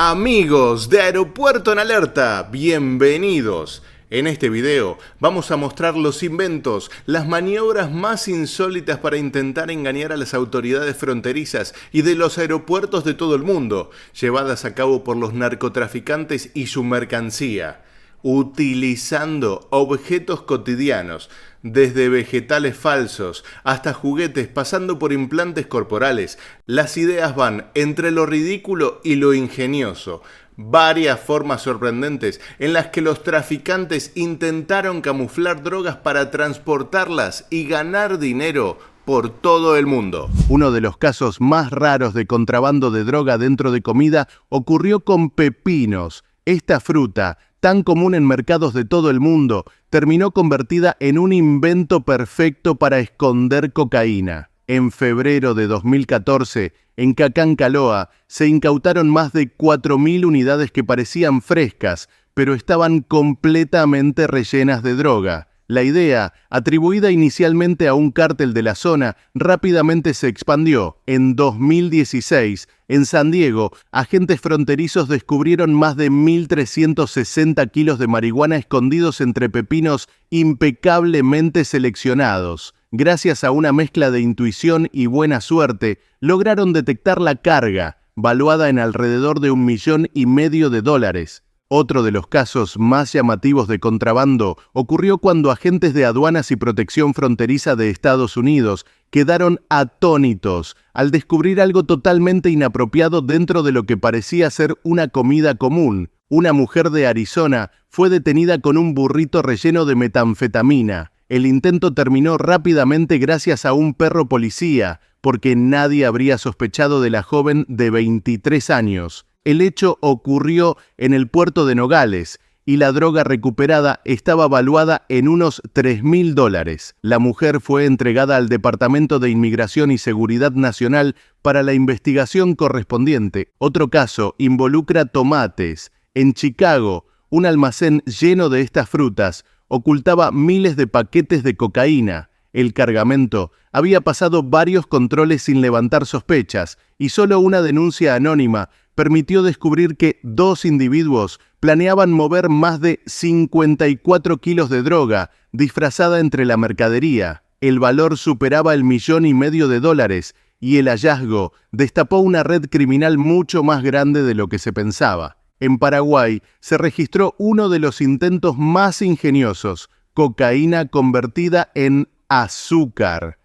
Amigos de Aeropuerto en Alerta, bienvenidos. En este video vamos a mostrar los inventos, las maniobras más insólitas para intentar engañar a las autoridades fronterizas y de los aeropuertos de todo el mundo, llevadas a cabo por los narcotraficantes y su mercancía, utilizando objetos cotidianos, desde vegetales falsos hasta juguetes, pasando por implantes corporales. Las ideas van entre lo ridículo y lo ingenioso. Varias formas sorprendentes en las que los traficantes intentaron camuflar drogas para transportarlas y ganar dinero por todo el mundo. Uno de los casos más raros de contrabando de droga dentro de comida ocurrió con pepinos. Esta fruta, tan común en mercados de todo el mundo, terminó convertida en un invento perfecto para esconder cocaína. En febrero de 2014, en Cacancaloa, se incautaron más de 4.000 unidades que parecían frescas, pero estaban completamente rellenas de droga. La idea, atribuida inicialmente a un cártel de la zona, rápidamente se expandió. En 2016, en San Diego, agentes fronterizos descubrieron más de 1.360 kilos de marihuana escondidos entre pepinos impecablemente seleccionados. Gracias a una mezcla de intuición y buena suerte, lograron detectar la carga, valuada en alrededor de $1,500,000. Otro de los casos más llamativos de contrabando ocurrió cuando agentes de aduanas y protección fronteriza de Estados Unidos quedaron atónitos al descubrir algo totalmente inapropiado dentro de lo que parecía ser una comida común. Una mujer de Arizona fue detenida con un burrito relleno de metanfetamina. El intento terminó rápidamente gracias a un perro policía, porque nadie habría sospechado de la joven de 23 años. El hecho ocurrió en el puerto de Nogales y la droga recuperada estaba valuada en unos $3,000. La mujer fue entregada al Departamento de Inmigración y Seguridad Nacional para la investigación correspondiente. Otro caso involucra tomates. En Chicago, un almacén lleno de estas frutas ocultaba miles de paquetes de cocaína. El cargamento había pasado varios controles sin levantar sospechas y solo una denuncia anónima permitió descubrir que 2 individuos planeaban mover más de 54 kilos de droga disfrazada entre la mercadería. El valor superaba $1,500,000 y el hallazgo destapó una red criminal mucho más grande de lo que se pensaba. En Paraguay se registró uno de los intentos más ingeniosos: cocaína convertida en azúcar.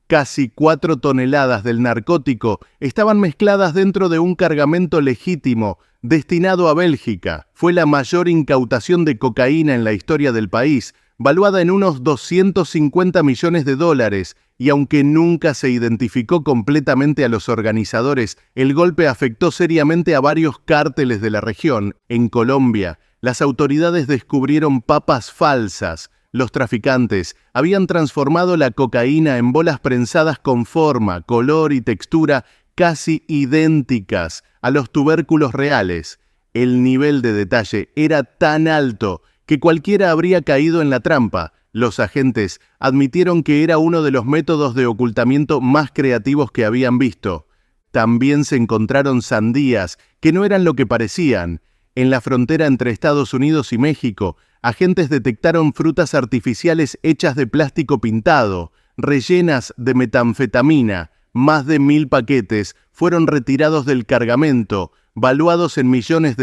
Casi 4 toneladas del narcótico estaban mezcladas dentro de un cargamento legítimo destinado a Bélgica. Fue la mayor incautación de cocaína en la historia del país, valuada en unos $250 millones, y aunque nunca se identificó completamente a los organizadores, el golpe afectó seriamente a varios cárteles de la región. En Colombia, las autoridades descubrieron papas falsas. Los traficantes habían transformado la cocaína en bolas prensadas con forma, color y textura casi idénticas a los tubérculos reales. El nivel de detalle era tan alto que cualquiera habría caído en la trampa. Los agentes admitieron que era uno de los métodos de ocultamiento más creativos que habían visto. También se encontraron sandías que no eran lo que parecían. En la frontera entre Estados Unidos y México, agentes detectaron frutas artificiales hechas de plástico pintado, rellenas de metanfetamina. Más de 1.000 paquetes fueron retirados del cargamento, valuados en $millones.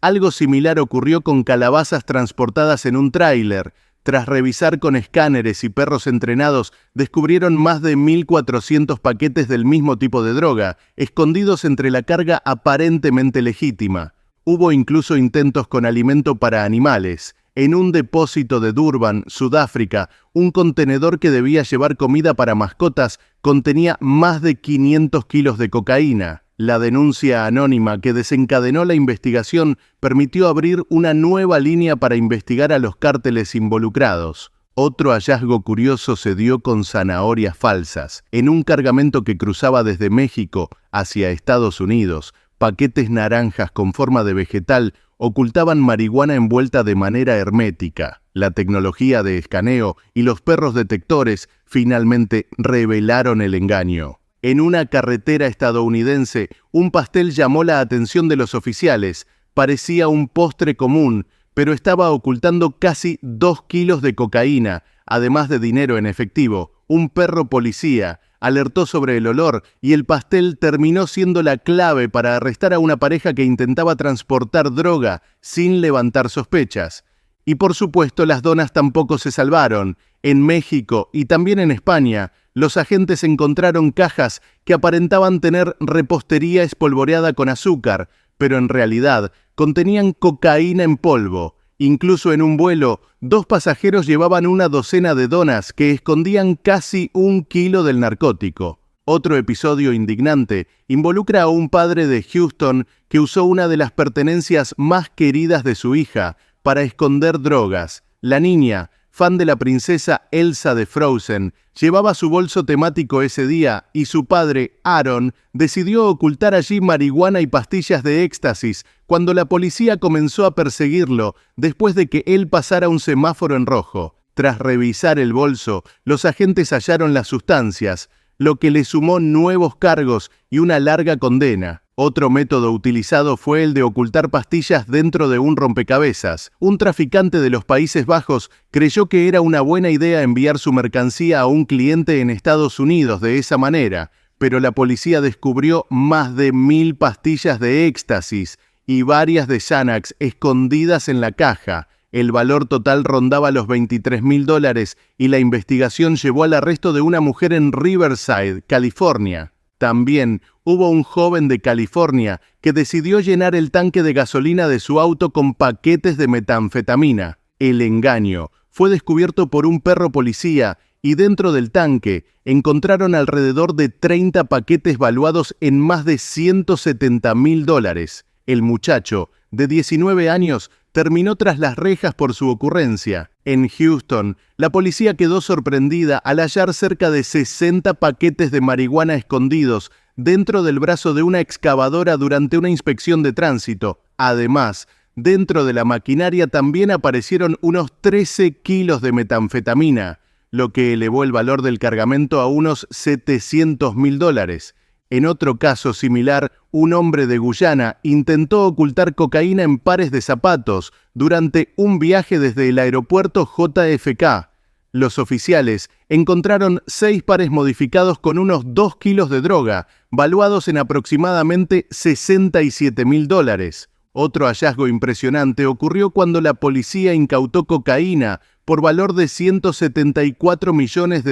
Algo similar ocurrió con calabazas transportadas en un tráiler. Tras revisar con escáneres y perros entrenados, descubrieron más de 1.400 paquetes del mismo tipo de droga, escondidos entre la carga aparentemente legítima. Hubo incluso intentos con alimento para animales. En un depósito de Durban, Sudáfrica, un contenedor que debía llevar comida para mascotas contenía más de 500 kilos de cocaína. La denuncia anónima que desencadenó la investigación permitió abrir una nueva línea para investigar a los cárteles involucrados. Otro hallazgo curioso se dio con zanahorias falsas. En un cargamento que cruzaba desde México hacia Estados Unidos, paquetes naranjas con forma de vegetal ocultaban marihuana envuelta de manera hermética. La tecnología de escaneo y los perros detectores finalmente revelaron el engaño. En una carretera estadounidense, un pastel llamó la atención de los oficiales. Parecía un postre común, pero estaba ocultando casi 2 kilos de cocaína, además de dinero en efectivo. Un perro policía alertó sobre el olor y el pastel terminó siendo la clave para arrestar a una pareja que intentaba transportar droga sin levantar sospechas. Y por supuesto, las donas tampoco se salvaron. En México y también en España, los agentes encontraron cajas que aparentaban tener repostería espolvoreada con azúcar, pero en realidad contenían cocaína en polvo. Incluso en un vuelo, 2 pasajeros llevaban una docena de donas que escondían casi 1 kilo del narcótico. Otro episodio indignante involucra a un padre de Houston que usó una de las pertenencias más queridas de su hija para esconder drogas. La niña, fan de la princesa Elsa de Frozen, llevaba su bolso temático ese día y su padre, Aaron, decidió ocultar allí marihuana y pastillas de éxtasis cuando la policía comenzó a perseguirlo después de que él pasara un semáforo en rojo. Tras revisar el bolso, los agentes hallaron las sustancias, lo que le sumó nuevos cargos y una larga condena. Otro método utilizado fue el de ocultar pastillas dentro de un rompecabezas. Un traficante de los Países Bajos creyó que era una buena idea enviar su mercancía a un cliente en Estados Unidos de esa manera, pero la policía descubrió más de 1000 pastillas de éxtasis y varias de Xanax escondidas en la caja. El valor total rondaba los $23.000 y la investigación llevó al arresto de una mujer en Riverside, California. También hubo un joven de California que decidió llenar el tanque de gasolina de su auto con paquetes de metanfetamina. El engaño fue descubierto por un perro policía y dentro del tanque encontraron alrededor de 30 paquetes valuados en más de $170.000. El muchacho, de 19 años, terminó tras las rejas por su ocurrencia. En Houston, la policía quedó sorprendida al hallar cerca de 60 paquetes de marihuana escondidos dentro del brazo de una excavadora durante una inspección de tránsito. Además, dentro de la maquinaria también aparecieron unos 13 kilos de metanfetamina, lo que elevó el valor del cargamento a unos $700.000. En otro caso similar, un hombre de Guyana intentó ocultar cocaína en pares de zapatos durante un viaje desde el aeropuerto JFK. Los oficiales encontraron 6 pares modificados con unos 2 kilos de droga, valuados en aproximadamente $67.000. Otro hallazgo impresionante ocurrió cuando la policía incautó cocaína por valor de $174 millones,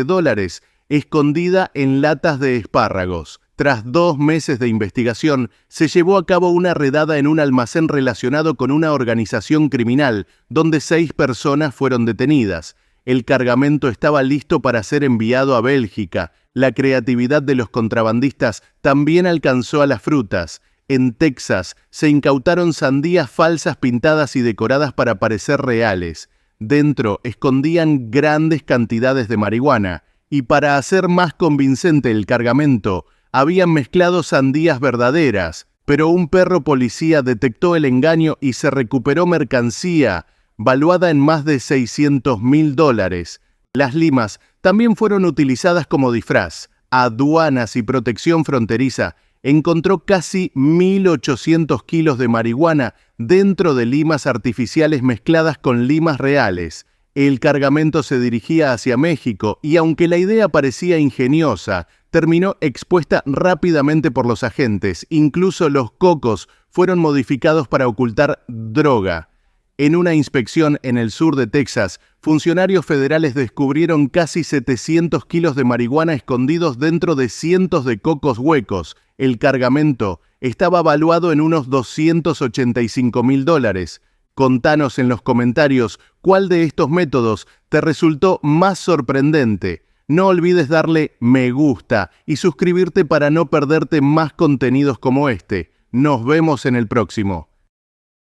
escondida en latas de espárragos. Tras 2 meses de investigación, se llevó a cabo una redada en un almacén relacionado con una organización criminal, donde 6 personas fueron detenidas. El cargamento estaba listo para ser enviado a Bélgica. La creatividad de los contrabandistas también alcanzó a las frutas. En Texas, se incautaron sandías falsas pintadas y decoradas para parecer reales. Dentro escondían grandes cantidades de marihuana. Y para hacer más convincente el cargamento, habían mezclado sandías verdaderas, pero un perro policía detectó el engaño y se recuperó mercancía valuada en más de $600.000. Las limas también fueron utilizadas como disfraz. Aduanas y Protección Fronteriza encontró casi 1.800 kilos de marihuana dentro de limas artificiales mezcladas con limas reales. El cargamento se dirigía hacia México y aunque la idea parecía ingeniosa, terminó expuesta rápidamente por los agentes. Incluso los cocos fueron modificados para ocultar droga. En una inspección en el sur de Texas, funcionarios federales descubrieron casi 700 kilos de marihuana escondidos dentro de cientos de cocos huecos. El cargamento estaba valuado en unos $285.000. Contanos en los comentarios cuál de estos métodos te resultó más sorprendente. No olvides darle me gusta y suscribirte para no perderte más contenidos como este. Nos vemos en el próximo.